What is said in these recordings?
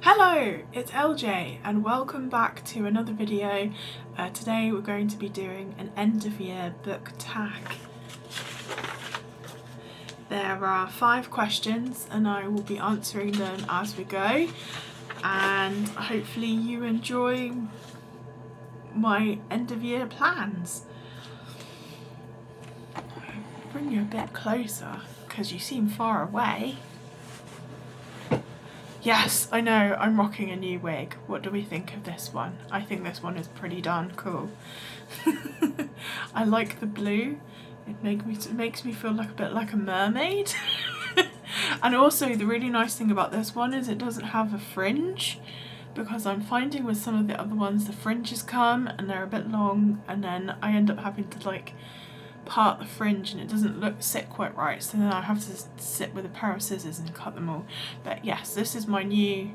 Hello, it's LJ and welcome back to another video. Today we're going to be doing an end of year book tag. There are 5 questions and I will be answering them as we go, and hopefully you enjoy my end of year plans. I'll bring you a bit closer because you seem far away. Yes, I know, I'm rocking a new wig. What do we think of this one? I think this one is pretty darn cool. I like the blue. It makes me feel like a bit like a mermaid. And also the really nice thing about this one is it doesn't have a fringe, because I'm finding with some of the other ones the fringes come and they're a bit long and then I end up having to like part the fringe and it doesn't sit quite right, so then I have to sit with a pair of scissors and cut them all. But yes, this is my new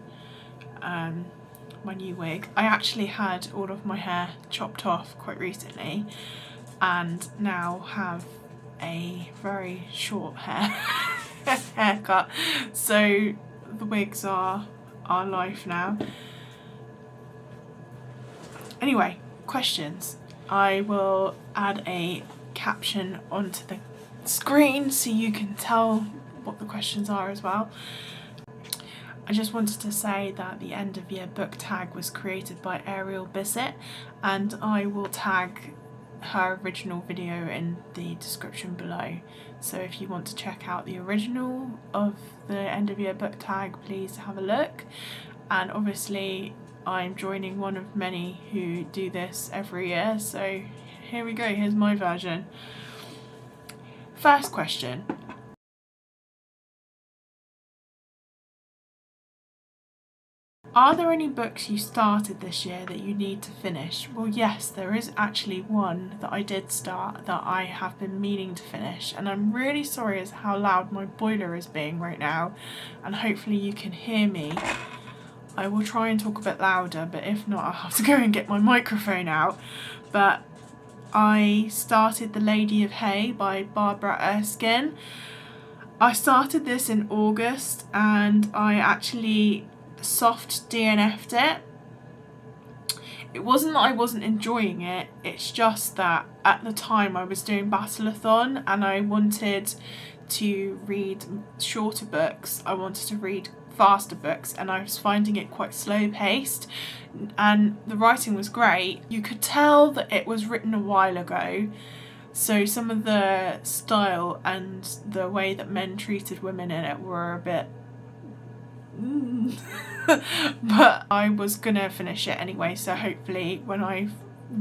wig. I actually had all of my hair chopped off quite recently and now have a very short haircut, so the wigs are our life now. Anyway, questions. I will add a caption onto the screen so you can tell what the questions are as well. I just wanted to say that the end of year book tag was created by Ariel Bissett, and I will tag her original video in the description below, so if you want to check out the original of the end of year book tag, please have a look. And obviously I'm joining one of many who do this every year, so here we go, here's my version. First question. Are there any books you started this year that you need to finish? Well, yes, there is actually one that I did start that I have been meaning to finish, and I'm really sorry as how loud my boiler is being right now, and hopefully you can hear me. I will try and talk a bit louder, but if not I'll have to go and get my microphone out. But I started The Lady of Hay by Barbara Erskine. I started this in August and I actually soft DNF'd it. It wasn't that I wasn't enjoying it, it's just that at the time I was doing Battleathon and I wanted to read shorter books. I wanted to read faster books and I was finding it quite slow paced, and the writing was great. You could tell that it was written a while ago, so some of the style and the way that men treated women in it were a bit but I was gonna finish it anyway, so hopefully when I've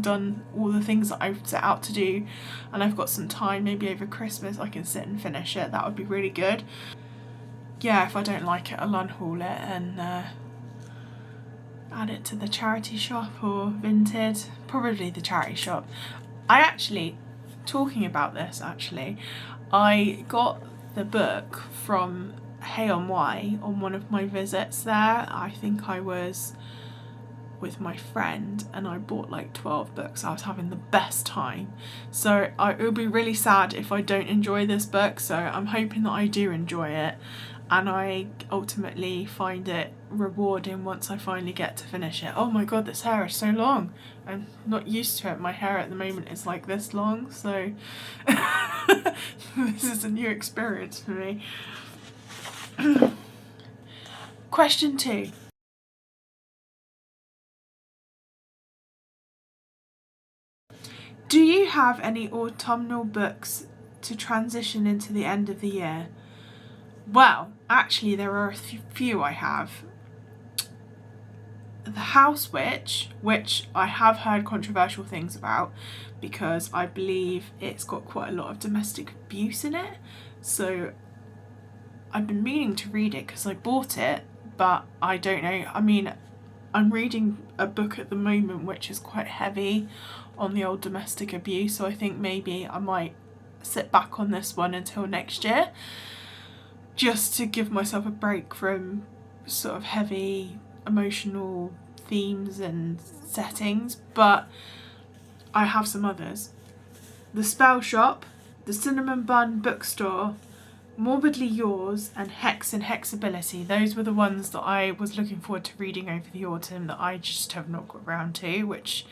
done all the things that I've set out to do and I've got some time, maybe over Christmas, I can sit and finish it. That would be really good. Yeah, if I don't like it, I'll unhaul it and add it to the charity shop or Vinted. Probably the charity shop. I actually, talking about this actually, I got the book from Hay on Wye on one of my visits there. I think I was with my friend and I bought like 12 books. I was having the best time. So it would be really sad if I don't enjoy this book, so I'm hoping that I do enjoy it and I ultimately find it rewarding once I finally get to finish it. Oh my god, this hair is so long. I'm not used to it. My hair at the moment is like this long, so this is a new experience for me. Question 2. Do you have any autumnal books to transition into the end of the year? Well, actually there are a few I have. The House Witch, which I have heard controversial things about because I believe it's got quite a lot of domestic abuse in it, so I've been meaning to read it because I bought it, but I don't know. I mean, I'm reading a book at the moment which is quite heavy on the old domestic abuse, so I think maybe I might sit back on this one until next year just to give myself a break from sort of heavy emotional themes and settings. But I have some others. The Spell Shop, the Cinnamon Bun Bookstore, Morbidly Yours and Hex and Hexability, those were the ones that I was looking forward to reading over the autumn that I just have not got around to, which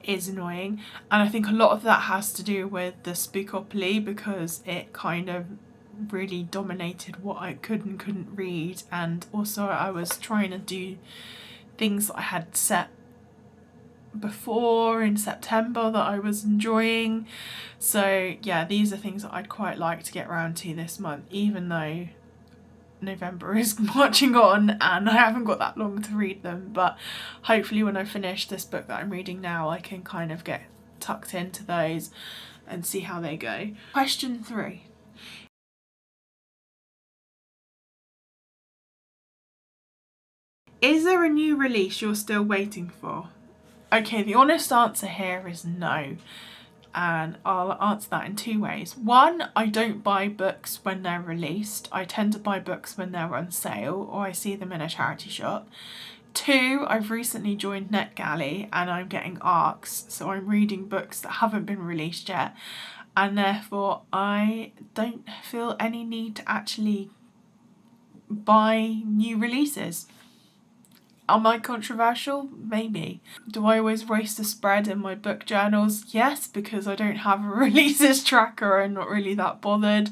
is annoying. And I think a lot of that has to do with the Spookopoly, because it kind of really dominated what I could and couldn't read, and also I was trying to do things that I had set before in September that I was enjoying. So yeah, these are things that I'd quite like to get around to this month, even though November is marching on and I haven't got that long to read them. But hopefully when I finish this book that I'm reading now, I can kind of get tucked into those and see how they go. Question 3. Is there a new release you're still waiting for? Okay, the honest answer here is no. And I'll answer that in 2 ways. 1, I don't buy books when they're released. I tend to buy books when they're on sale or I see them in a charity shop. 2, I've recently joined NetGalley and I'm getting ARCs, so I'm reading books that haven't been released yet, and therefore I don't feel any need to actually buy new releases. Am I controversial? Maybe. Do I always waste a spread in my book journals? Yes, because I don't have a releases tracker. I'm not really that bothered.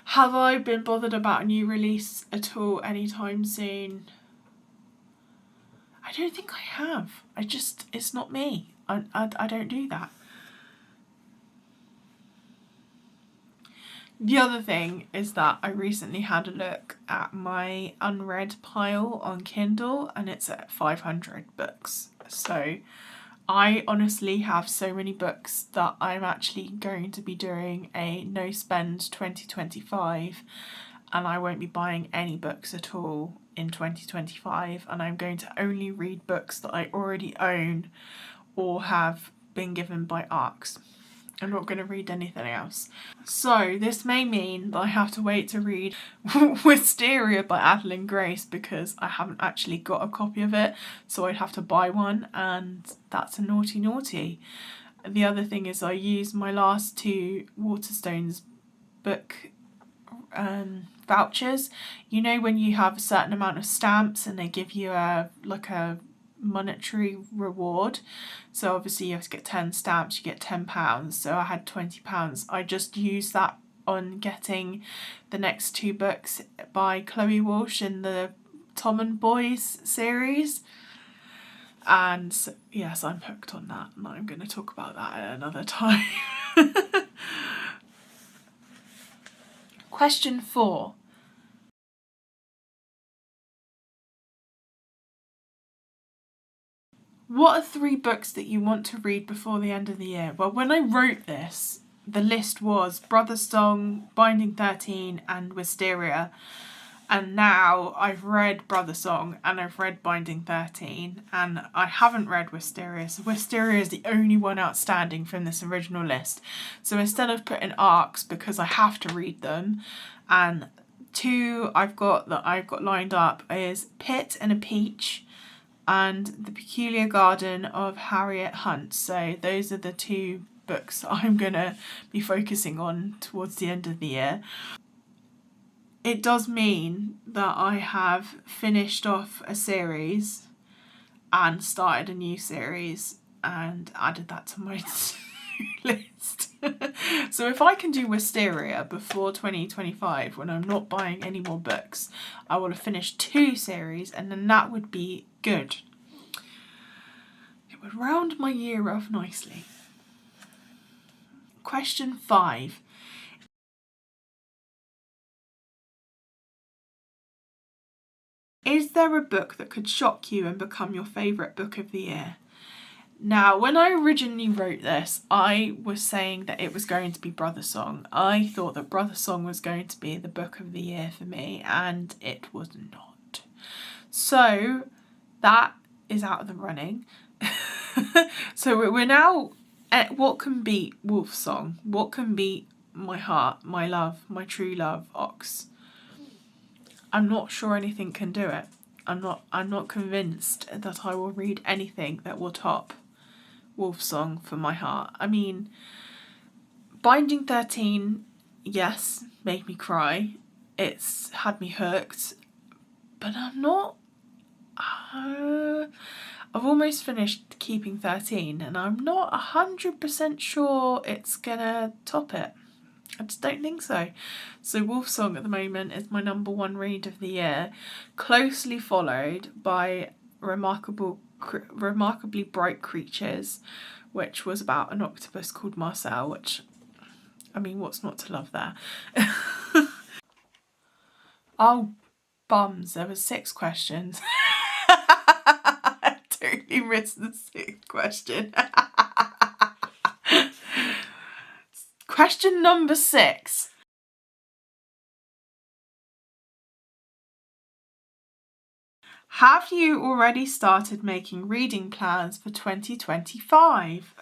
Have I been bothered about a new release at all anytime soon? I don't think I have. It's not me. I don't do that. The other thing is that I recently had a look at my unread pile on Kindle and it's at 500 books. So I honestly have so many books that I'm actually going to be doing a no spend 2025, and I won't be buying any books at all in 2025, and I'm going to only read books that I already own or have been given by ARCs. I'm not going to read anything else. So this may mean that I have to wait to read Wisteria by Adeline Grace because I haven't actually got a copy of it, so I'd have to buy one, and that's a naughty. The other thing is I used my last 2 Waterstones book vouchers. You know when you have a certain amount of stamps and they give you a monetary reward, so obviously you have to get 10 stamps, you get £10, so I had £20. I just used that on getting the next 2 books by Chloe Walsh in the Tom and Boys series, and so, yes, I'm hooked on that, and I'm going to talk about that at another time. Question 4. What are 3 books that you want to read before the end of the year? Well, when I wrote this, the list was Brother Song, Binding 13 and Wisteria. And now I've read Brother Song and I've read Binding 13 and I haven't read Wisteria. So Wisteria is the only one outstanding from this original list. So instead of putting ARCs, because I have to read them, and 2 I've got lined up is Pit and a Peach and The Peculiar Garden of Harriet Hunt. So those are the 2 books I'm going to be focusing on towards the end of the year. It does mean that I have finished off a series and started a new series and added that to my list. So if I can do Wisteria before 2025, when I'm not buying any more books, I will have finished 2 series, and then that would be good. It would round my year off nicely. Question 5. Is there a book that could shock you and become your favourite book of the year? Now, when I originally wrote this, I was saying that it was going to be Brother Song. I thought that Brother Song was going to be the book of the year for me, and it was not. So that is out of the running. So we're now at what can beat Wolf Song? What can beat My Heart, My Love, My True Love, Ox? I'm not sure anything can do it. I'm not convinced that I will read anything that will top Wolf Song for my heart. I mean, Binding 13, yes, made me cry. It's had me hooked, but I'm not... I've almost finished Keeping 13 and I'm not 100% sure it's gonna top it. I just don't think so. So Wolfsong at the moment is my #1 read of the year, closely followed by Remarkably Bright Creatures, which was about an octopus called Marcel, which, I mean, what's not to love there? Oh, bums, there was 6 questions. I totally missed the 6th question. Question number 6. Have you already started making reading plans for 2025?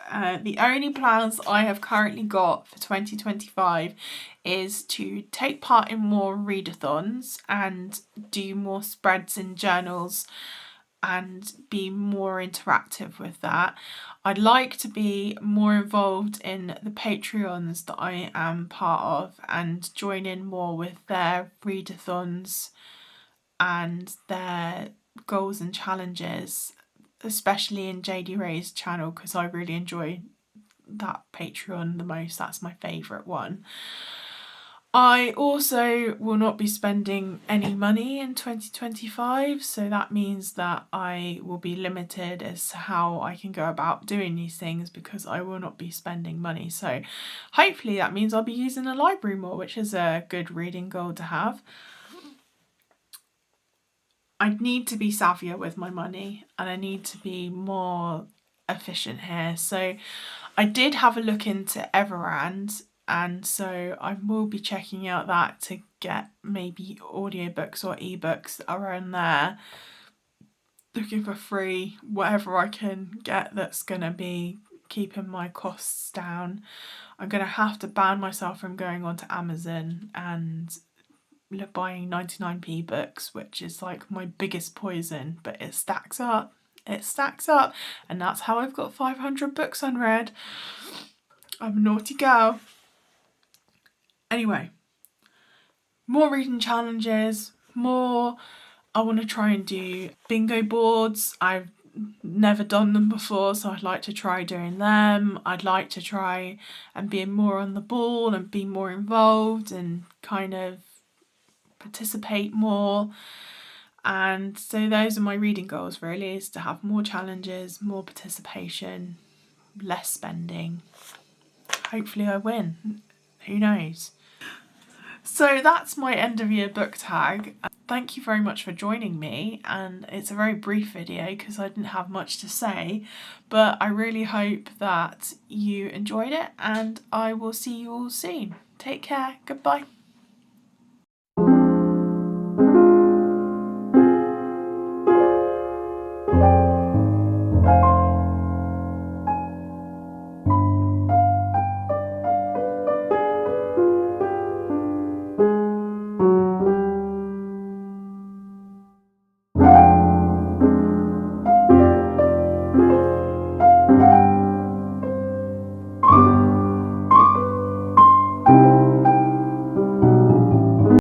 The only plans I have currently got for 2025 is to take part in more readathons and do more spreads in journals and be more interactive with that. I'd like to be more involved in the Patreons that I am part of and join in more with their readathons and their goals and challenges, especially in JD Ray's channel, because I really enjoy that Patreon the most. That's my favourite one. I also will not be spending any money in 2025, so that means that I will be limited as to how I can go about doing these things because I will not be spending money. So hopefully that means I'll be using the library more, which is a good reading goal to have. I need to be savvier with my money and I need to be more efficient here. So I did have a look into Everand, and so I will be checking out that to get maybe audiobooks or ebooks that are on there. Looking for free, whatever I can get that's going to be keeping my costs down. I'm going to have to ban myself from going onto Amazon and buying 99p books, which is like my biggest poison, but it stacks up. It stacks up, and that's how I've got 500 books unread. I'm a naughty girl. Anyway, more reading challenges, more. I want to try and do bingo boards. I've never done them before, so I'd like to try doing them. I'd like to try and be more on the ball and be more involved and kind of participate more. And so those are my reading goals really, is to have more challenges, more participation, less spending. Hopefully I win. Who knows? So that's my end of year book tag. Thank you very much for joining me, and it's a very brief video because I didn't have much to say, but I really hope that you enjoyed it and I will see you all soon. Take care. Goodbye.